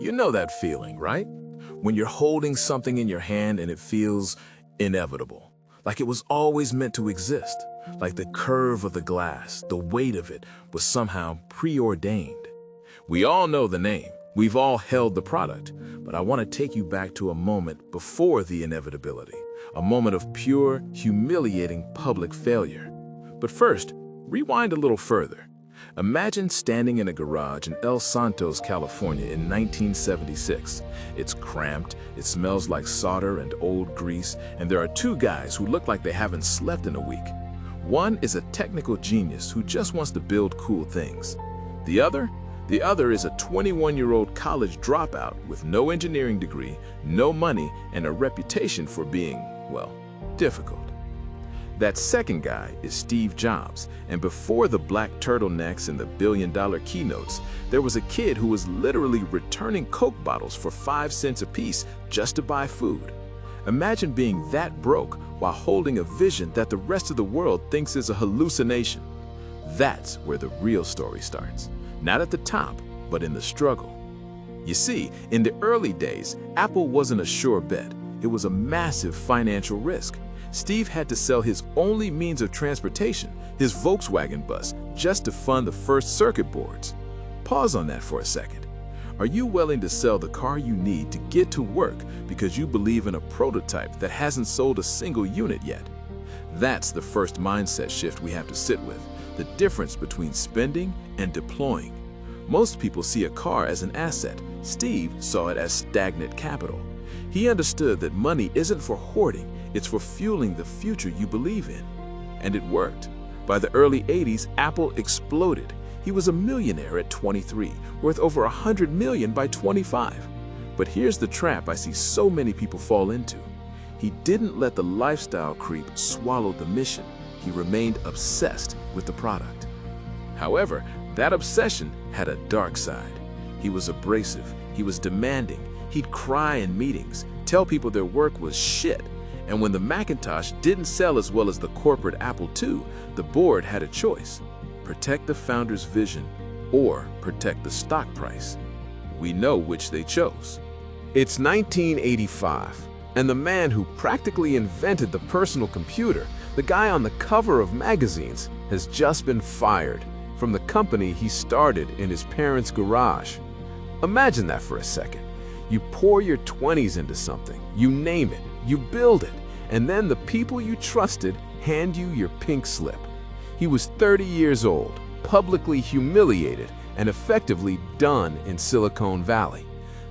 You know that feeling, right? When you're holding something in your hand and it feels inevitable, like it was always meant to exist, like the curve of the glass, the weight of it was somehow preordained. We all know the name. We've all held the product, but I want to take you back to a moment before the inevitability, a moment of pure, humiliating public failure. But first, rewind a little further. Imagine standing in a garage in El Santos, California in 1976. It's cramped, it smells like solder and old grease, and there are two guys who look like they haven't slept in a week. One is a technical genius who just wants to build cool things. The other is a 21-year-old college dropout with no engineering degree, no money, and a reputation for being, well, difficult. That second guy is Steve Jobs, and before the black turtlenecks and the billion-dollar keynotes, there was a kid who was literally returning Coke bottles for 5 cents apiece just to buy food. Imagine being that broke while holding a vision that the rest of the world thinks is a hallucination. That's where the real story starts. Not at the top, but in the struggle. You see, in the early days, Apple wasn't a sure bet. It was a massive financial risk. Steve had to sell his only means of transportation, his Volkswagen bus, just to fund the first circuit boards. Pause on that for a second. Are you willing to sell the car you need to get to work because you believe in a prototype that hasn't sold a single unit yet? That's the first mindset shift we have to sit with, the difference between spending and deploying. Most people see a car as an asset. Steve saw it as stagnant capital. He understood that money isn't for hoarding, it's for fueling the future you believe in. And it worked. By the early 80s, Apple exploded. He was a millionaire at 23, worth over $100 million by 25. But here's the trap I see so many people fall into. He didn't let the lifestyle creep swallow the mission. He remained obsessed with the product. However, that obsession had a dark side. He was abrasive, he was demanding, he'd cry in meetings, tell people their work was shit. And when the Macintosh didn't sell as well as the corporate Apple II, the board had a choice: protect the founder's vision or protect the stock price. We know which they chose. It's 1985, and the man who practically invented the personal computer, the guy on the cover of magazines, has just been fired from the company he started in his parents' garage. Imagine that for a second. You pour your 20s into something, you name it, you build it, and then the people you trusted hand you your pink slip. He was 30 years old, publicly humiliated, and effectively done in Silicon Valley.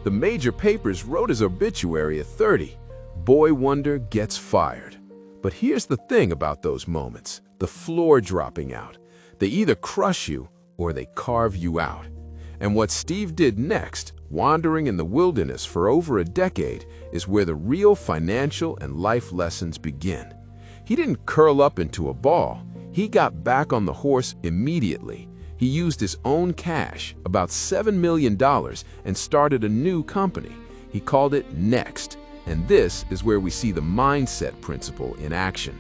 The major papers wrote his obituary at 30. Boy wonder gets fired. But here's the thing about those moments, the floor dropping out. They either crush you or they carve you out. And what Steve did next, wandering in the wilderness for over a decade, is where the real financial and life lessons begin. He didn't curl up into a ball. He got back on the horse immediately. He used his own cash, about $7 million, and started a new company. He called it Next. And this is where we see the mindset principle in action.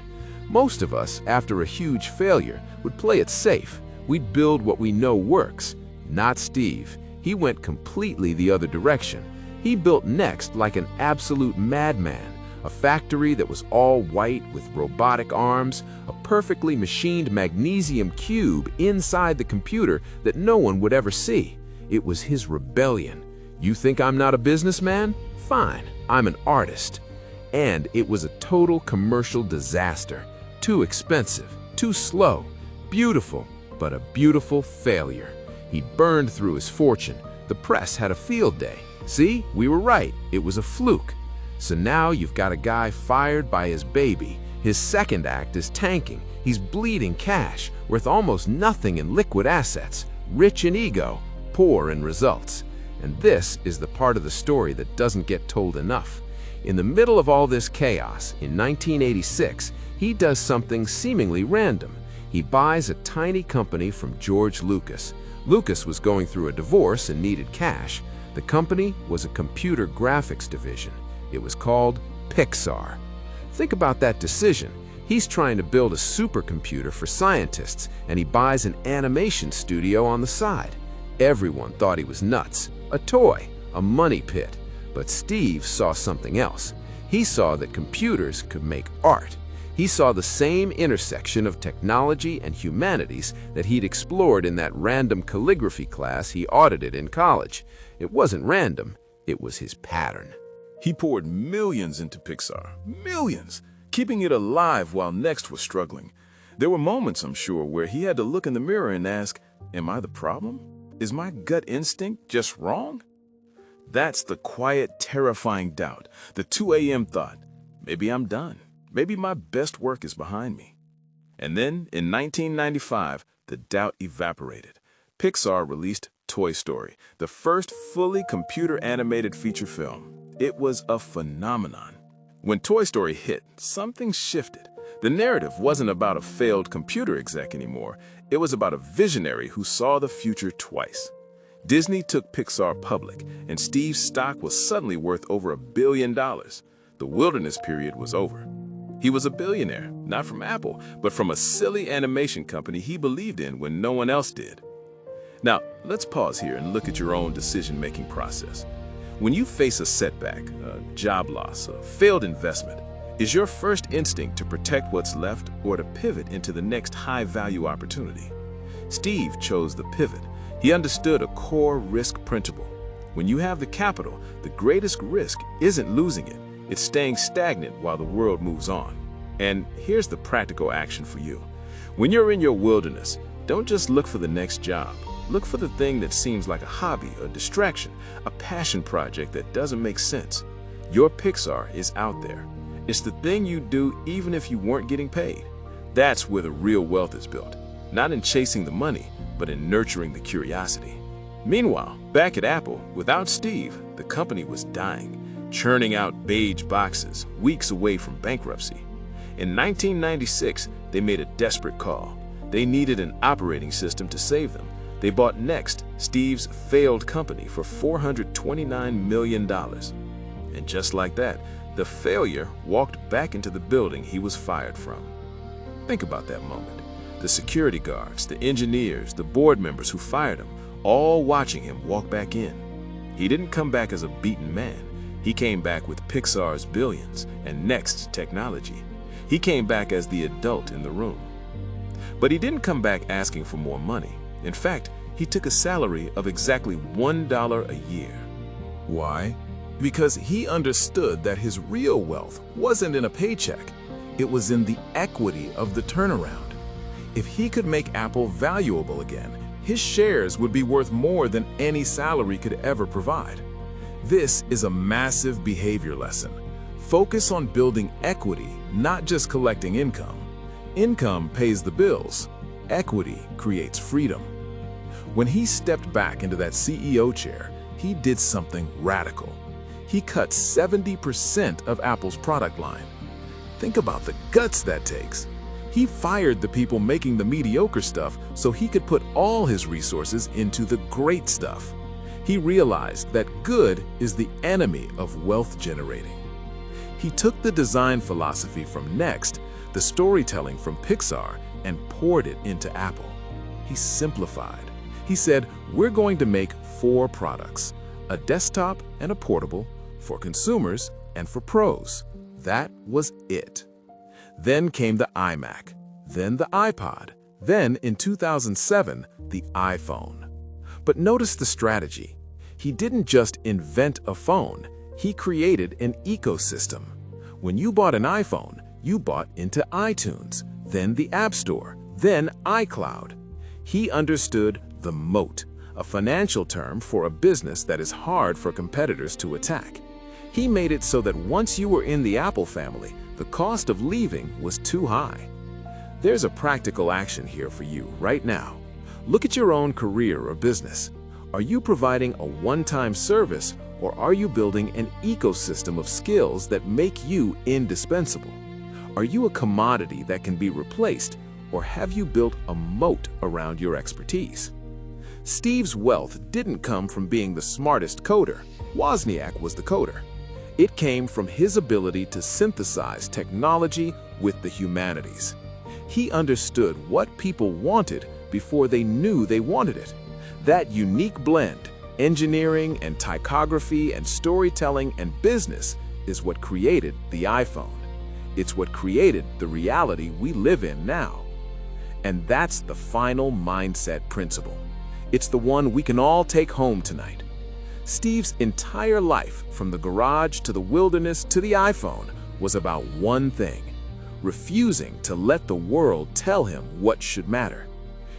Most of us, after a huge failure, would play it safe. We'd build what we know works. Not Steve. He went completely the other direction. He built Next like an absolute madman, a factory that was all white with robotic arms, a perfectly machined magnesium cube inside the computer that no one would ever see. It was his rebellion. You think I'm not a businessman? Fine, I'm an artist. And it was a total commercial disaster. Too expensive, too slow, beautiful, but a beautiful failure. He'd burned through his fortune. The press had a field day. See, we were right, it was a fluke. So now you've got a guy fired by his baby. His second act is tanking. He's bleeding cash, worth almost nothing in liquid assets, rich in ego, poor in results. And this is the part of the story that doesn't get told enough. In the middle of all this chaos, in 1986, he does something seemingly random. He buys a tiny company from George Lucas. Lucas was going through a divorce and needed cash. The company was a computer graphics division. It was called Pixar. Think about that decision. He's trying to build a supercomputer for scientists, and he buys an animation studio on the side. Everyone thought he was nuts. A toy, a money pit. But Steve saw something else. He saw that computers could make art. He saw the same intersection of technology and humanities that he'd explored in that random calligraphy class he audited in college. It wasn't random, it was his pattern. He poured millions into Pixar, millions, keeping it alive while Next was struggling. There were moments, I'm sure, where he had to look in the mirror and ask, am I the problem? Is my gut instinct just wrong? That's the quiet, terrifying doubt, the 2 a.m. thought, maybe I'm done. Maybe my best work is behind me. And then, in 1995, the doubt evaporated. Pixar released Toy Story, the first fully computer-animated feature film. It was a phenomenon. When Toy Story hit, something shifted. The narrative wasn't about a failed computer exec anymore. It was about a visionary who saw the future twice. Disney took Pixar public, and Steve's stock was suddenly worth over $1 billion. The wilderness period was over. He was a billionaire, not from Apple, but from a silly animation company he believed in when no one else did. Now, let's pause here and look at your own decision-making process. When you face a setback, a job loss, a failed investment, is your first instinct to protect what's left or to pivot into the next high-value opportunity? Steve chose the pivot. He understood a core risk principle. When you have the capital, the greatest risk isn't losing it. It's staying stagnant while the world moves on. And here's the practical action for you. When you're in your wilderness, don't just look for the next job. Look for the thing that seems like a hobby, a distraction, a passion project that doesn't make sense. Your Pixar is out there. It's the thing you do even if you weren't getting paid. That's where the real wealth is built. Not in chasing the money, but in nurturing the curiosity. Meanwhile, back at Apple, without Steve, the company was dying, churning out beige boxes, weeks away from bankruptcy. In 1996, they made a desperate call. They needed an operating system to save them. They bought Next, Steve's failed company, for $429 million. And just like that, the failure walked back into the building he was fired from. Think about that moment. The security guards, the engineers, the board members who fired him, all watching him walk back in. He didn't come back as a beaten man. He came back with Pixar's billions and Next's technology. He came back as the adult in the room. But he didn't come back asking for more money. In fact, he took a salary of exactly $1 a year. Why? Because he understood that his real wealth wasn't in a paycheck. It was in the equity of the turnaround. If he could make Apple valuable again, his shares would be worth more than any salary could ever provide. This is a massive behavior lesson. Focus on building equity, not just collecting income. Income pays the bills. Equity creates freedom. When he stepped back into that CEO chair, he did something radical. He cut 70% of Apple's product line. Think about the guts that takes. He fired the people making the mediocre stuff so he could put all his resources into the great stuff. He realized that good is the enemy of wealth generating. He took the design philosophy from Next, the storytelling from Pixar, and poured it into Apple. He simplified. He said, we're going to make 4 products, a desktop and a portable, for consumers and for pros. That was it. Then came the iMac, then the iPod, then in 2007, the iPhone. But notice the strategy. He didn't just invent a phone, he created an ecosystem. When you bought an iPhone, you bought into iTunes, then the App Store, then iCloud. He understood the moat, a financial term for a business that is hard for competitors to attack. He made it so that once you were in the Apple family, the cost of leaving was too high. There's a practical action here for you right now. Look at your own career or business. Are you providing a one-time service, or are you building an ecosystem of skills that make you indispensable? Are you a commodity that can be replaced, or have you built a moat around your expertise? Steve's wealth didn't come from being the smartest coder. Wozniak was the coder. It came from his ability to synthesize technology with the humanities. He understood what people wanted before they knew they wanted it. That unique blend, Engineering and typography and storytelling and business is what created the iPhone. It's what created the reality we live in now. And that's the final mindset principle. It's the one we can all take home tonight. Steve's entire life, from the garage to the wilderness to the iPhone, was about one thing: refusing to let the world tell him what should matter.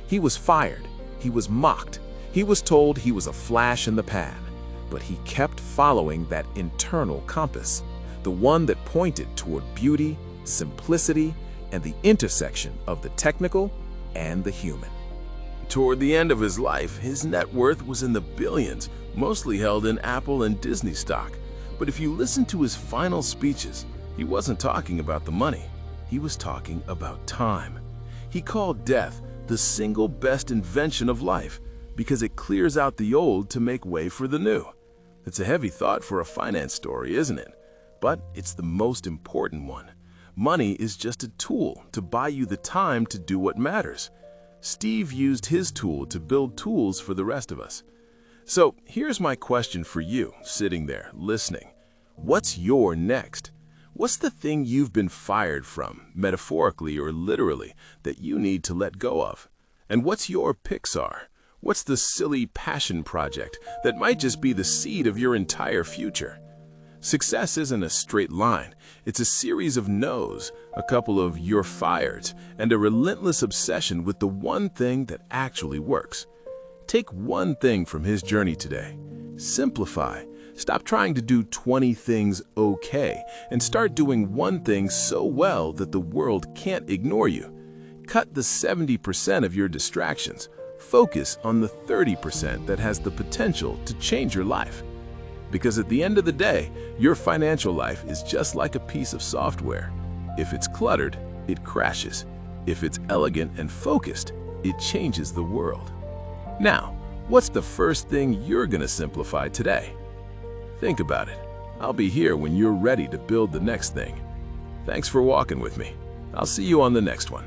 He was fired, he was mocked, he was told he was a flash in the pan, but he kept following that internal compass, the one that pointed toward beauty, simplicity, and the intersection of the technical and the human. Toward the end of his life, his net worth was in the billions, mostly held in Apple and Disney stock. But if you listen to his final speeches, he wasn't talking about the money. He was talking about time. He called death the single best invention of life because it clears out the old to make way for the new. It's a heavy thought for a finance story, isn't it? But it's the most important one. Money is just a tool to buy you the time to do what matters. Steve used his tool to build tools for the rest of us. So here's my question for you, sitting there, listening. What's your next? What's the thing you've been fired from, metaphorically or literally, that you need to let go of? And what's your Pixar? What's the silly passion project that might just be the seed of your entire future? Success isn't a straight line. It's a series of no's, a couple of "you're fired," and a relentless obsession with the one thing that actually works. Take one thing from his journey today. Simplify. Stop trying to do 20 things okay, and start doing one thing so well that the world can't ignore you. Cut the 70% of your distractions. Focus on the 30% that has the potential to change your life. Because at the end of the day, your financial life is just like a piece of software. If it's cluttered, it crashes. If it's elegant and focused, it changes the world. Now, what's the first thing you're going to simplify today? Think about it. I'll be here when you're ready to build the next thing. Thanks for walking with me. I'll see you on the next one.